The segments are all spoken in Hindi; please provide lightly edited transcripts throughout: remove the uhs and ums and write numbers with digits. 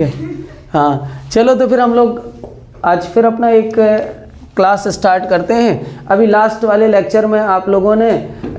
हाँ चलो, तो फिर हम लोग आज फिर अपना एक क्लास स्टार्ट करते हैं। अभी लास्ट वाले लेक्चर में आप लोगों ने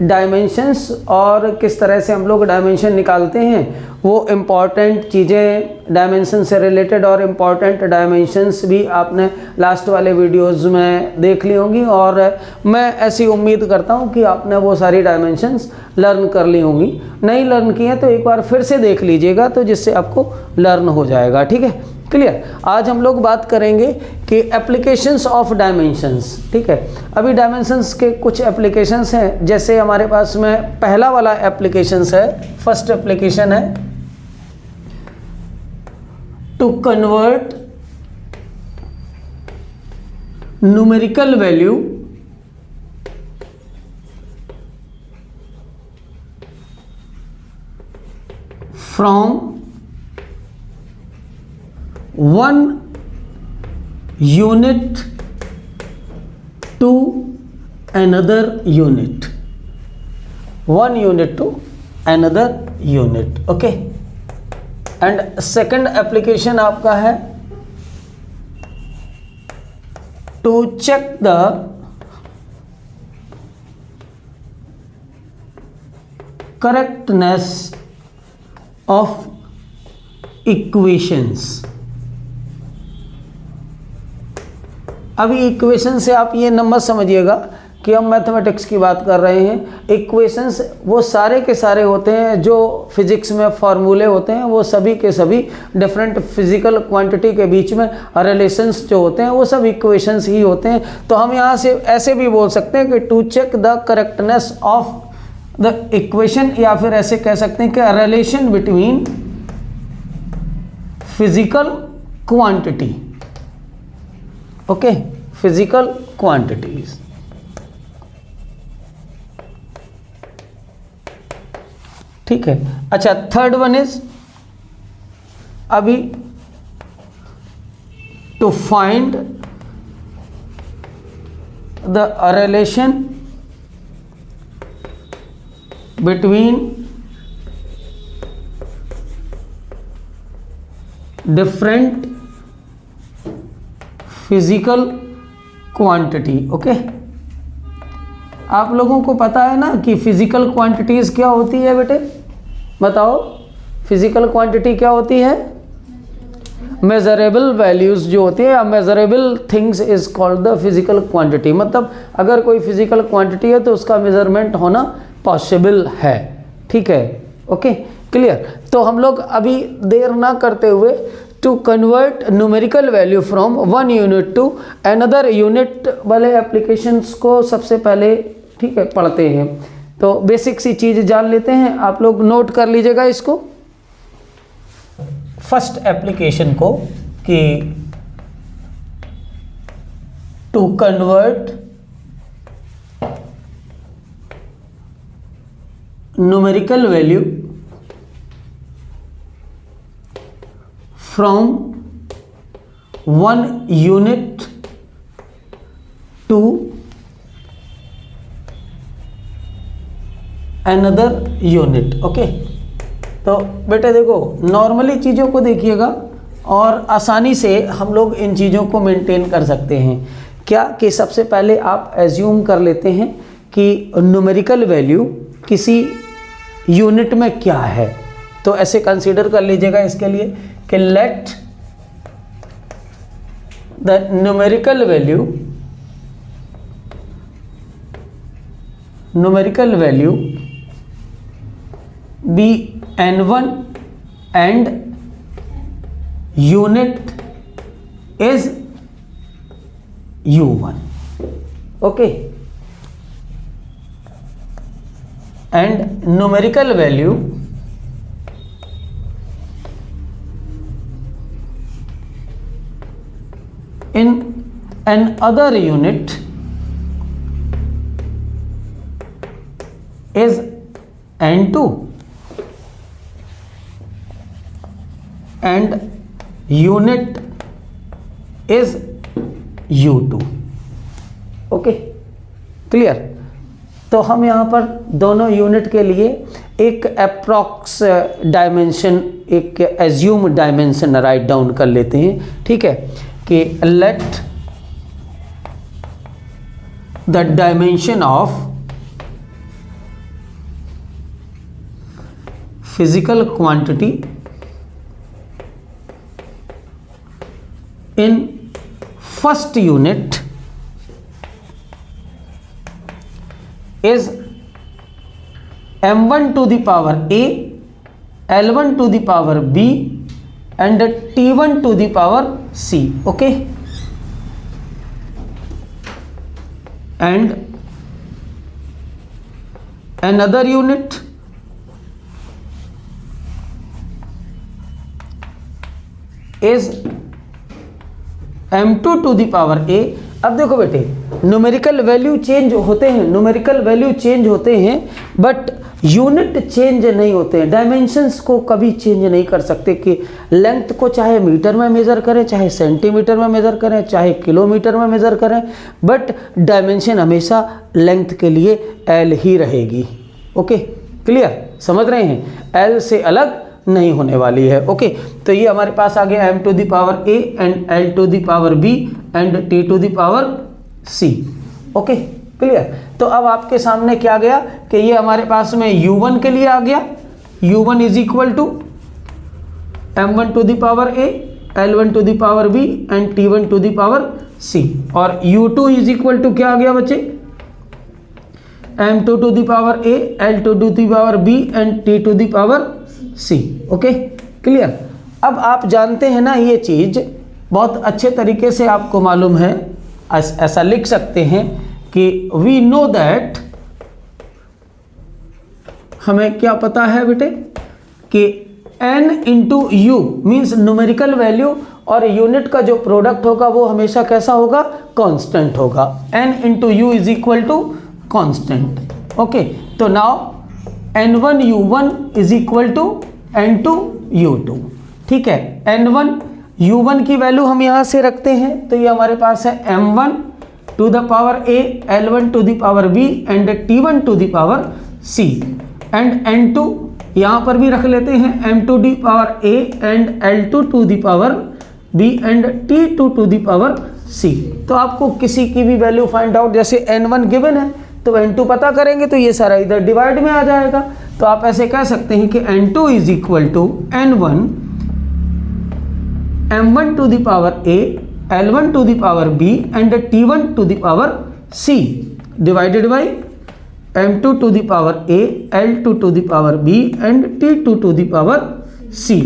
डायमेंशंस और किस तरह से हम लोग डायमेंशन निकालते हैं वो इम्पॉर्टेंट चीज़ें, डायमेंशन से रिलेटेड और इम्पॉर्टेंट डायमेंशंस भी आपने लास्ट वाले वीडियोस में देख ली होंगी, और मैं ऐसी उम्मीद करता हूं कि आपने वो सारी डायमेंशंस लर्न कर ली होंगी। नहीं लर्न की हैं तो एक बार फिर से देख लीजिएगा, तो जिससे आपको लर्न हो जाएगा। ठीक है, क्लियर। आज हम लोग बात करेंगे कि एप्लीकेशंस ऑफ डायमेंशंस। ठीक है, अभी डायमेंशंस के कुछ एप्लीकेशंस हैं, जैसे हमारे पास में पहला वाला एप्लीकेशंस है, फर्स्ट एप्लीकेशन है to convert numerical value from one unit to another unit, one unit to another unit. Okay, and second application आपका है to check the correctness of equations. अभी इक्वेशन से आप ये नंबर समझिएगा कि हम मैथमेटिक्स की बात कर रहे हैं। इक्वेशंस वो सारे के सारे होते हैं जो फिजिक्स में फार्मूले होते हैं, वो सभी के सभी डिफरेंट फिजिकल क्वांटिटी के बीच में रिलेशंस जो होते हैं वो सब इक्वेशंस ही होते हैं। तो हम यहाँ से ऐसे भी बोल सकते हैं कि to check the correctness of the equation, या फिर ऐसे कह सकते हैं कि relation between physical quantity. Okay, physical quantities. ठीक है, अच्छा, थर्ड वन इज अभी to find the relation between different physical quantity. Okay, आप लोगों को पता है ना कि फिजिकल क्वांटिटीज क्या होती है बेटे, बताओ। फिजिकल क्वांटिटी क्या होती है? मेजरेबल वैल्यूज जो होती है, measurable things is called the physical quantity. मतलब अगर कोई फिजिकल क्वांटिटी है तो उसका मेजरमेंट होना पॉसिबल है। ठीक है, ओके, क्लियर। तो हम लोग अभी देर ना करते हुए to convert numerical value from one unit to another unit वाले एप्लीकेशंस को सबसे पहले, ठीक है, पढ़ते हैं। तो बेसिक सी चीज़ जान लेते हैं, आप लोग नोट कर लीजिएगा इसको, फर्स्ट एप्लीकेशन को, कि to convert numerical value from one unit to another unit. Okay, तो बेटे देखो, नॉर्मली चीज़ों को देखिएगा और आसानी से हम लोग इन चीज़ों को मेंटेन कर सकते हैं। क्या कि सबसे पहले आप एज्यूम कर लेते हैं कि न्यूमेरिकल वैल्यू किसी यूनिट में क्या है। तो ऐसे कंसीडर कर लीजिएगा इसके लिए कि let the numerical value be n1 and unit is u1. Okay, and numerical value in another unit is n2 and unit is u2. Okay, clear. तो हम यहाँ पर दोनों यूनिट के लिए एक अप्रॉक्स डायमेंशन, एक एज्यूम डायमेंशन राइट डाउन कर लेते हैं, ठीक है, कि let the dimension of physical quantity in first unit is m1 to the power a, l1 to the power b and t1 to the power c. Okay, and another unit is m2 to the power a. अब देखो बेटे, न्यूमेरिकल वैल्यू चेंज होते हैं, न्यूमेरिकल वैल्यू चेंज होते हैं, बट यूनिट चेंज नहीं होते हैं। डायमेंशंस को कभी चेंज नहीं कर सकते कि लेंथ को चाहे मीटर में मेज़र करें, चाहे सेंटीमीटर में मेज़र करें, चाहे किलोमीटर में मेज़र करें, बट डायमेंशन हमेशा लेंथ के लिए एल ही रहेगी। ओके, क्लियर, समझ रहे हैं, एल से अलग नहीं होने वाली है। ओके, तो ये हमारे पास आ गया m to the power a and l to the power b and t to the power c। Okay, clear. तो अब आपके सामने क्या गया कि ये हमारे पास में u1 के लिए आ गया, u1 is equal to m1 to the power a, l1 to the power b and t1 to the power c, और u2 इज इक्वल टू क्या आ गया बच्चे, m2 to the power a, l2 to the power b and t to the power c। Okay, clear. अब आप जानते हैं ना, ये चीज बहुत अच्छे तरीके से आपको मालूम है, ऐसा लिख सकते हैं कि वी नो दैट, हमें क्या पता है बेटे कि n into you means numerical value और यूनिट का जो प्रोडक्ट होगा वो हमेशा कैसा होगा, कांस्टेंट होगा। n into U is equal to constant. Okay, तो now n1 u1 is equal to n2 u2, ठीक है। n1 u1 की वैल्यू हम यहाँ से रखते हैं, तो ये हमारे पास है m1 to the power a, l1 to the power b and t1 to the power c, and n2 यहाँ पर भी रख लेते हैं m2 the power a and l2 to the power b and t2 to the power c। तो आपको किसी की भी वैल्यू फाइंड आउट, जैसे n1 गिवन है तो n2 पता करेंगे तो ये सारा इधर डिवाइड में आ जाएगा। तो आप ऐसे कह सकते हैं कि n2 is equal to n1 m1 to the power a, l1 to the power b and t1 to the power c divided by m2 to the power a, l2 to the power b and t2 to the power c।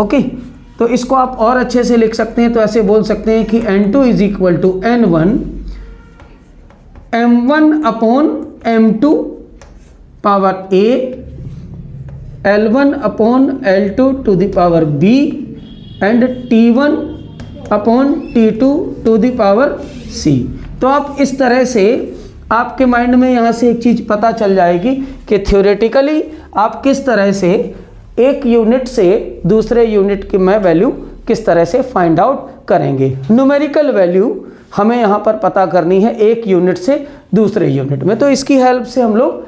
Okay, तो इसको आप और अच्छे से लिख सकते हैं, तो ऐसे बोल सकते हैं कि n2 is equal to n1 m1 upon m2 power a, l1 upon l2 to the power b and t1 upon t2 to the power c। तो आप इस तरह से आपके माइंड में यहाँ से एक चीज़ पता चल जाएगी कि थ्योरेटिकली आप किस तरह से एक यूनिट से दूसरे यूनिट की मैं वैल्यू किस तरह से फाइंड आउट करेंगे। न्यूमेरिकल वैल्यू हमें यहाँ पर पता करनी है एक यूनिट से दूसरे यूनिट में, तो इसकी हेल्प से हम लोग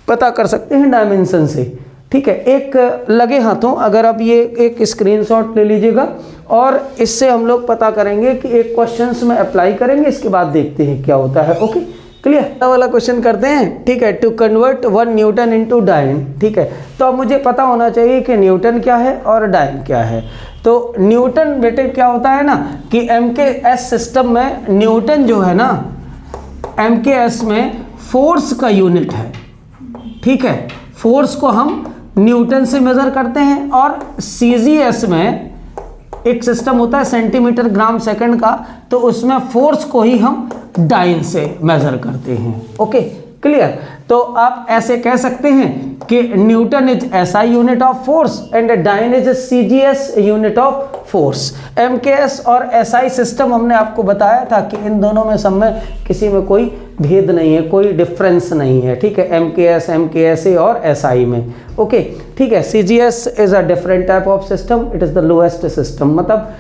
पता कर सकते हैं डायमेंशन से, ठीक है। एक लगे हाथों अगर आप ये एक स्क्रीनशॉट ले लीजिएगा और इससे हम लोग पता करेंगे कि एक क्वेश्चंस में अप्लाई करेंगे, इसके बाद देखते हैं क्या होता है। Okay, clear. वाला क्वेश्चन करते हैं, ठीक है। To convert 1 newton into dyne, ठीक है। तो अब मुझे पता होना चाहिए कि न्यूटन क्या है और डाइन क्या है। तो न्यूटन बेटे क्या होता है ना कि MKS सिस्टम में न्यूटन जो है ना MKS में फोर्स का यूनिट है, ठीक है। फोर्स को हम न्यूटन से मेज़र करते हैं, और CGS में एक सिस्टम होता है सेंटीमीटर ग्राम सेकंड का, तो उसमें फोर्स को ही हम डाइन से मेज़र करते हैं। Okay, clear. तो आप ऐसे कह सकते हैं कि newton is SI unit of force and dyne is CGS unit of force. MKS और SI सिस्टम हमने आपको बताया था कि इन दोनों में सब में किसी में कोई भेद नहीं है, कोई डिफरेंस नहीं है, ठीक है। MKS, MKSA और SI में, ओके, ठीक है। CGS is a different type of system, it is the lowest system, मतलब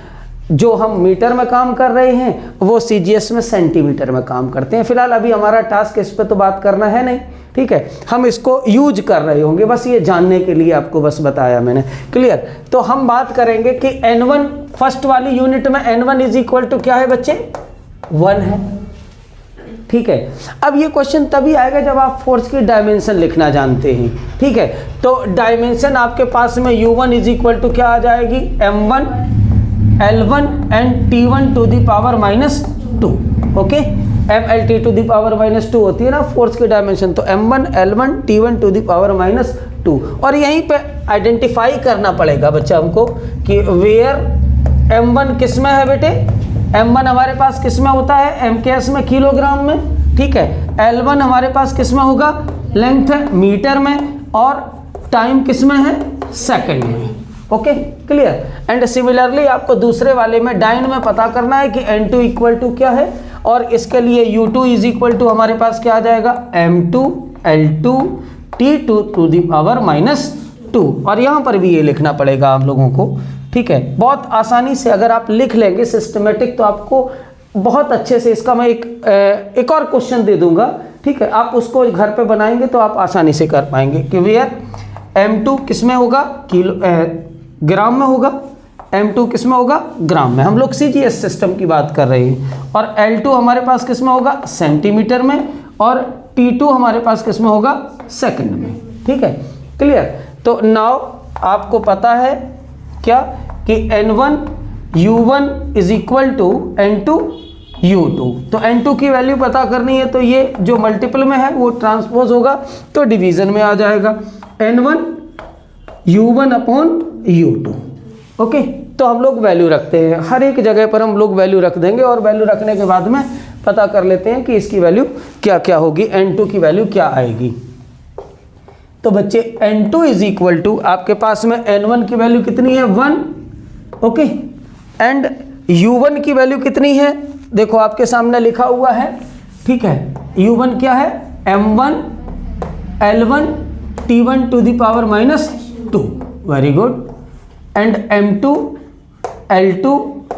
जो हम मीटर में काम कर रहे हैं वो CGS में सेंटीमीटर में काम करते हैं। फिलहाल अभी हमारा टास्क इस पे तो बात करना है नहीं, ठीक है, हम इसको यूज कर रहे होंगे, बस ये जानने के लिए आपको बस बताया मैंने। क्लियर? तो हम बात करेंगे कि N1 फर्स्ट वाली यूनिट में N1 इज इक्वल टू क्या है बच्चे? 1 है, ठीक है। अब ये क्वेश्चन तभी आएगा जब आप फोर्स की डायमेंशन लिखना जानते हैं, ठीक है। तो डायमेंशन आपके पास में U1 इज इक्वल टू क्या आ जाएगी? M1 L1 and T1 to the power -2, okay. MLT to the power -2 होती है ना फोर्स की डायमेंशन, तो M1 L1 T1 to the power -2। और यहीं पे आइडेंटिफाई करना पड़ेगा बच्चा हमको कि वेयर M1 किस में है बेटे? M1 हमारे पास किस में होता है? MKS में, किलोग्राम में, ठीक है। L1 हमारे पास किस में होगा? लेंथ है मीटर में, और टाइम किस में है? सेकंड में, ओके। क्लियर? एंड सिमिलरली आपको दूसरे वाले में डाइन में पता करना है कि N2 इक्वल टू क्या है, और इसके लिए U2 इज इक्वल टू हमारे पास क्या आ जाएगा? M2 L2 T2 to the power -2। और यहाँ पर भी ये लिखना पड़ेगा आप लोगों को, ठीक है। बहुत आसानी से अगर आप लिख लेंगे सिस्टमेटिक तो आपको बहुत अच्छे से इसका मैं एक और क्वेश्चन दे दूंगा, ठीक है। आप उसको घर पे बनाएंगे तो आप आसानी से कर पाएंगे कि वेयर M2 किस में होगा? ग्राम में होगा। M2 किस में होगा? ग्राम में। हम लोग CGS सिस्टम की बात कर रहे हैं। और L2 हमारे पास किस में होगा? सेंटीमीटर में। और T2 हमारे पास किस में होगा? सेकंड में, ठीक है। क्लियर? तो नाउ आपको पता है क्या कि N1 U1 is equal to N2 U2। तो N2 की वैल्यू पता करनी है, तो ये जो मल्टीपल में है वो ट्रांसपोज होगा तो डिवीजन में आ जाएगा, N1 U1 upon U2, okay. तो हम लोग वैल्यू रखते हैं, हर एक जगह पर हम लोग वैल्यू रख देंगे, और वैल्यू रखने के बाद में पता कर लेते हैं कि इसकी वैल्यू क्या क्या होगी, N2 की वैल्यू क्या आएगी। तो बच्चे N2 इज इक्वल टू आपके पास में N1 की वैल्यू कितनी है? 1, ओके। एंड U1 की वैल्यू कितनी है? देखो आपके सामने लिखा हुआ है, ठीक है। U1 क्या है? M1 L1 T1 to the power -2, very good. And M2 L2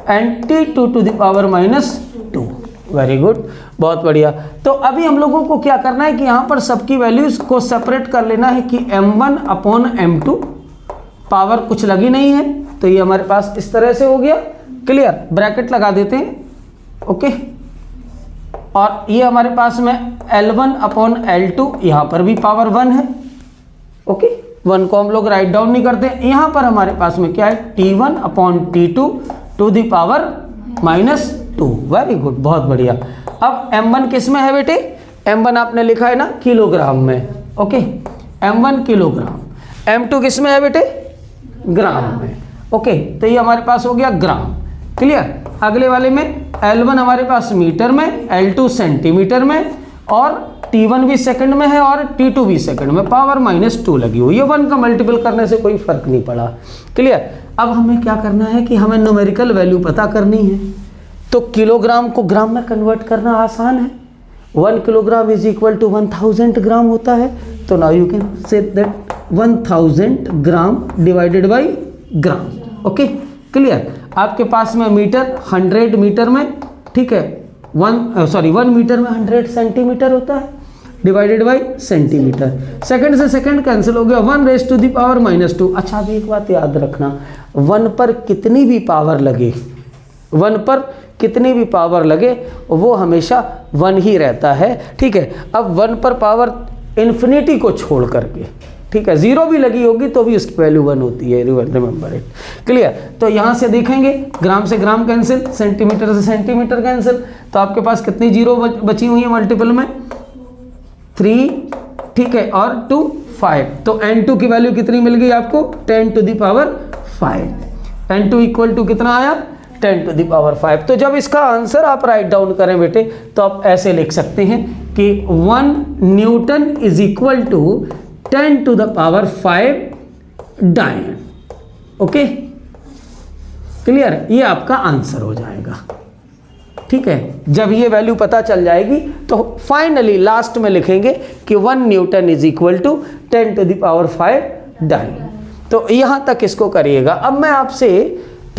and T2 to the power -2, very good, बहुत बढ़िया। तो अभी हम लोगों को क्या करना है कि यहाँ पर सबकी वैल्यूज को सेपरेट कर लेना है कि M1 अपॉन M2, पावर कुछ लगी नहीं है तो ये हमारे पास इस तरह से हो गया। क्लियर? ब्रैकेट लगा देते हैं, ओके। और ये हमारे पास में L1 अपॉन L2, यहाँ पर भी पावर 1 है, ओके। 1 को हम लोग राइट डाउन नहीं करते। यहाँ पर हमारे पास में क्या है? T1 upon T2 to the power -2, very good, बहुत बढ़िया। अब M1 किस में है बेटे? M1 आपने लिखा है ना किलोग्राम में, ओके। M1 kilogram. M2 किस में है बेटे? ग्राम में, ओके। तो ये हमारे पास हो गया ग्राम। क्लियर? अगले वाले में L1 हमारे पास मीटर में, L2 सेंटीमीटर में, और T1 भी सेकंड में है और T2 भी सेकंड में, पावर -2 लगी हुई है। 1 का मल्टीपल करने से कोई फर्क नहीं पड़ा। क्लियर? अब हमें क्या करना है कि हमें न्यूमेरिकल वैल्यू पता करनी है। तो किलोग्राम को ग्राम में कन्वर्ट करना आसान है। 1 किलोग्राम इज इक्वल टू 1000 ग्राम होता है। तो now you can say that 1000 gram divided by gram, okay. Clear? आपके पास में मीटर 100 मीटर में, ठीक है, 1 मीटर में 100 सेंटीमीटर होता है, डिवाइडेड बाई सेंटीमीटर। सेकंड से सेकंड कैंसिल हो गया, 1 रेज़ टू दी पावर -2। अच्छा, अभी एक बात याद रखना, 1 पर कितनी भी पावर लगे, 1 पर कितनी भी पावर लगे वो हमेशा 1 ही रहता है, ठीक है। अब 1 पर पावर इन्फिनिटी को छोड़ करके, ठीक है, 0 भी लगी होगी तो भी उसकी वैल्यू 1 होती है, रिमेंबर इट। क्लियर? तो यहाँ से देखेंगे, ग्राम से ग्राम कैंसिल, सेंटीमीटर से सेंटीमीटर कैंसिल, तो आपके पास कितनी 0 बची हुई है मल्टीपल में? 3, ठीक है, और 2 5। तो N2 की वैल्यू कितनी मिल गई आपको? 10 to the power 5। N2 equal to कितना आया? 10 टू द पावर 5। तो जब इसका आंसर आप राइट डाउन करें बेटे तो आप ऐसे लिख सकते हैं कि 1 newton is equal to 10 to the power 5 dyne, okay. Clear? ये आपका आंसर हो जाएगा, ठीक है। जब ये वैल्यू पता चल जाएगी तो फाइनली लास्ट में लिखेंगे कि 1 newton is equal to 10 to the power 5 dyne. तो यहाँ तक इसको करिएगा। अब मैं आपसे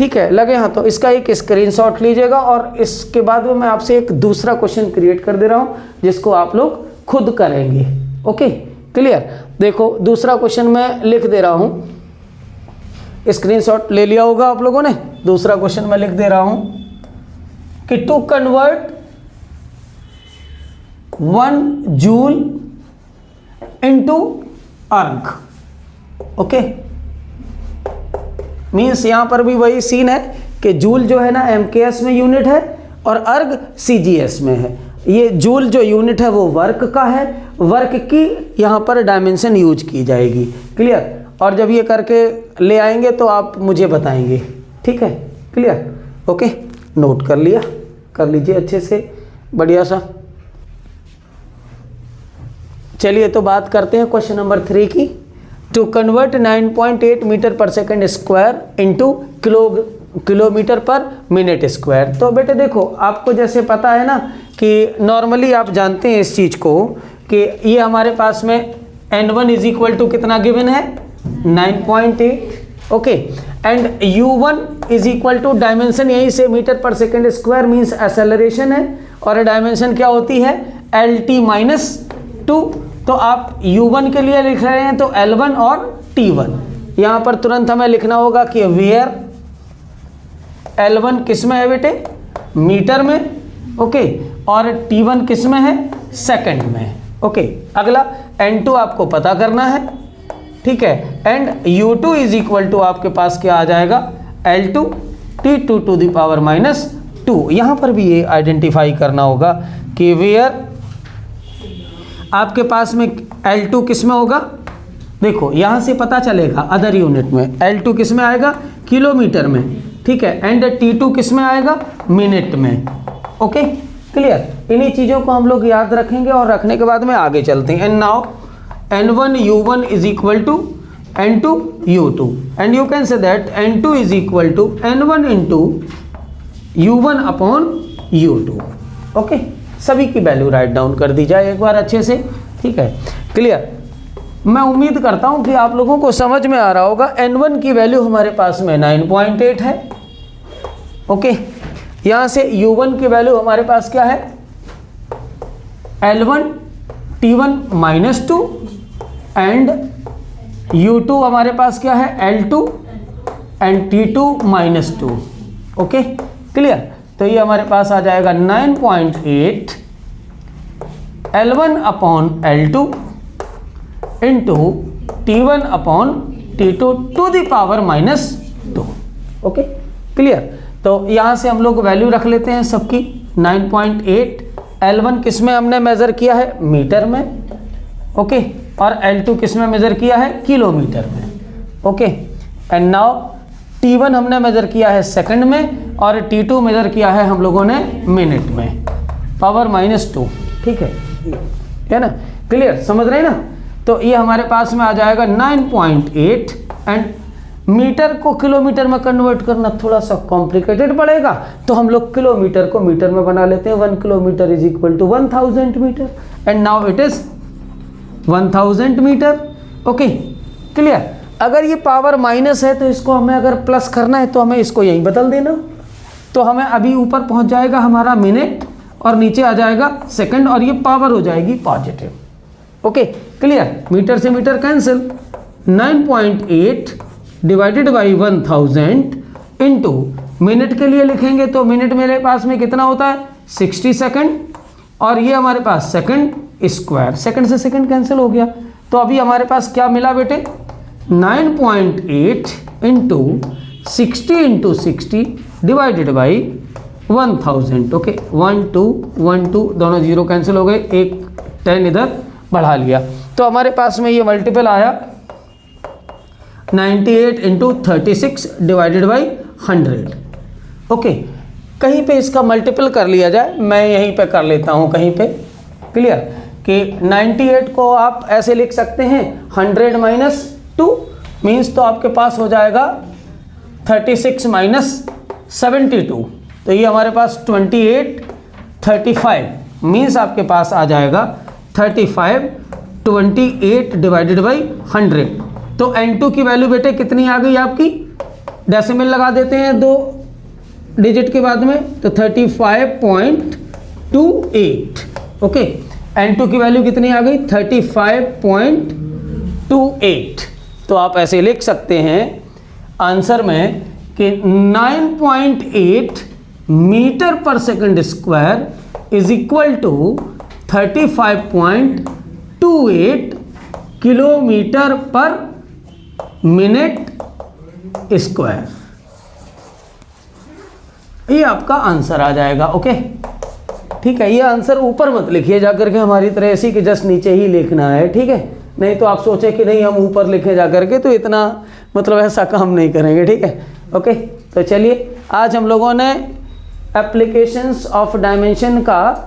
ठीक है, लगे हाँ तो इसका एक स्क्रीनशॉट लीजिएगा और इसके बाद में मैं आपसे एक दूसरा क्वेश्चन क्रिएट कर दे रहा हूँ जिसको आप लोग खुद करेंगे। Okay clear. देखो दूसरा क्वेश्चन मैं लिख दे रहा हूँ, स्क्रीनशॉट ले लिया होगा आप लोगों ने। दूसरा क्वेश्चन मैं लिख दे रहा हूँ कि टू कन्वर्ट 1 जूल इनटू अर्ग। ओके, मीन्स यहां पर भी वही सीन है कि जूल जो है ना MKS में यूनिट है और अर्ग CGS में है। ये जूल जो यूनिट है वो वर्क का है, वर्क की यहां पर डायमेंशन यूज की जाएगी। क्लियर। और जब ये करके ले आएंगे तो आप मुझे बताएंगे। ठीक है, क्लियर। ओके, नोट कर लिया, कर लीजिए अच्छे से, बढ़िया सा। चलिए तो बात करते हैं क्वेश्चन नंबर 3 की। टू कन्वर्ट 9.8 मीटर पर सेकंड स्क्वायर इनटू किलोमीटर पर मिनट स्क्वायर। तो बेटे देखो, आपको जैसे पता है ना कि नॉर्मली आप जानते हैं इस चीज़ को कि ये हमारे पास में N1 इज इक्वल टू कितना गिवन है 9.8। Okay, and U1 is equal to dimension यहीं से मीटर पर सेकंड स्क्वायर मीन्स एक्सेलरेशन है, और डायमेंशन क्या होती है LT-2। तो आप U1 के लिए लिख रहे हैं तो L1 और T1। यहाँ पर तुरंत हमें लिखना होगा कि वेयर L1 किस में है बेटे, मीटर में। ओके, और T1 किस में है, सेकंड में। ओके, अगला N2 आपको पता करना है। ठीक है, and U2 is equal to आपके पास क्या आ जाएगा L2 T2 to the power -2। यहाँ पर भी ये आइडेंटिफाई करना होगा कि वेयर आपके पास में L2 किस में होगा। देखो यहाँ से पता चलेगा अदर यूनिट में L2 किस में आएगा, किलोमीटर में। ठीक है, एंड T2 किस में आएगा, मिनट में। Okay clear. इन्हीं चीज़ों को हम लोग याद रखेंगे और रखने के बाद में आगे चलते हैं। And now N1 U1 is equal to N2 U2, and you can say that N2 is equal to N1 into U1 upon U2। Okay, सभी की वैल्यू राइट डाउन कर दी जाए एक बार अच्छे से। ठीक है, क्लियर। मैं उम्मीद करता हूं कि आप लोगों को समझ में आ रहा होगा। N1 की वैल्यू हमारे पास में 9.8 है। ओके, यहां से U1 की वैल्यू हमारे पास क्या है, L1 T1 -2 एंड U2 हमारे पास क्या है L2 and T2 -2। Okay clear. तो ये हमारे पास आ जाएगा 9.8 L1 upon L2 into T1 upon T2 to the power -2। Okay clear. तो यहाँ से हम लोग वैल्यू रख लेते हैं सबकी। 9.8 L1 किस में हमने मेज़र किया है, मीटर में। ओके, और L2 किस में मेज़र किया है, किलोमीटर में। ओके, एंड नाउ T1 हमने मेज़र किया है सेकंड में और T2 मेज़र किया है हम लोगों ने मिनट में, पावर -2। ठीक है ना, क्लियर, समझ रहे हैं ना। तो ये हमारे पास में आ जाएगा 9.8 एंड मीटर को किलोमीटर में कन्वर्ट करना थोड़ा सा कॉम्प्लिकेटेड पड़ेगा, तो हम लोग किलोमीटर को मीटर में बना लेते हैं। 1 kilometre is equal to 1000 metre, and now it is 1000 metre. Okay clear. अगर ये पावर माइनस है तो इसको हमें अगर प्लस करना है तो हमें इसको यहीं बदल देना, तो हमें अभी ऊपर पहुंच जाएगा हमारा मिनट और नीचे आ जाएगा सेकंड, और ये पावर हो जाएगी पॉजिटिव। Okay clear. मीटर से metre cancel. 9.8 divided by 1000 into minute के लिए लिखेंगे तो मिनट मेरे पास में कितना होता है 60 सेकंड, और ये हमारे पास सेकंड स्क्वायर, सेकंड से सेकंड कैंसिल हो गया। तो अभी हमारे पास क्या मिला बेटे, 9.8 into 60 into 60 divided by 1000। Okay, 1 2 दोनों जीरो कैंसिल हो गए, एक 10 इधर बढ़ा लिया, तो हमारे पास में ये मल्टीपल आया 98 इंटू 36 डिवाइडेड बाई 100। ओके, कहीं पे इसका मल्टीपल कर लिया जाए, मैं यहीं पे कर लेता हूँ कहीं पे। क्लियर कि 98 को आप ऐसे लिख सकते हैं 100 - 2 मीन्स, तो आपके पास हो जाएगा 36 - 72। तो ये हमारे पास 28 35 मीन्स आपके पास आ जाएगा 35 28 डिवाइडेड बाई 100। तो N2 की वैल्यू बेटे कितनी आ गई आपकी, डेसिमल लगा देते हैं 2 डिजिट के बाद में, तो 35.28। ओके, N2 की वैल्यू कितनी आ गई? 35.28। तो आप ऐसे लिख सकते हैं आंसर में कि 9.8 मीटर पर second square is equal to 35.28 kilometre पर मिनट स्क्वायर। ये आपका आंसर आ जाएगा। ओके, ठीक है। ये आंसर ऊपर मत लिखिए जाकर के हमारी तरह ऐसी कि जस्ट नीचे ही लिखना है, ठीक है। नहीं तो आप सोचें कि नहीं हम ऊपर लिखे जाकर के, तो इतना मतलब ऐसा काम नहीं करेंगे, ठीक है। ओके, तो चलिए आज हम लोगों ने एप्लीकेशंस ऑफ डायमेंशन का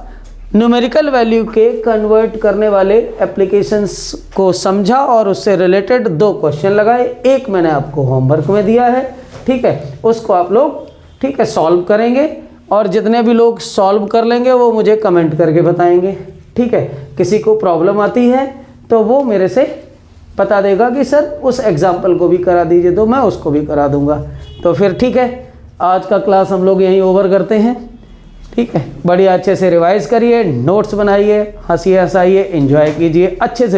न्यूमेरिकल वैल्यू के कन्वर्ट करने वाले एप्लीकेशंस को समझा और उससे रिलेटेड 2 क्वेश्चन लगाए। एक मैंने आपको होमवर्क में दिया है, ठीक है, उसको आप लोग, ठीक है, सॉल्व करेंगे और जितने भी लोग सॉल्व कर लेंगे वो मुझे कमेंट करके बताएंगे, ठीक है। किसी को प्रॉब्लम आती है तो वो मेरे से बता देगा कि सर उस एग्जाम्पल को भी करा दीजिए, तो मैं उसको भी करा दूंगा। तो फिर ठीक है, आज का क्लास हम लोग यहीं ओवर करते हैं, ठीक है। बढ़िया अच्छे से रिवाइज करिए, नोट्स बनाइए, हंसिए हंसाइए, एंजॉय कीजिए, अच्छे से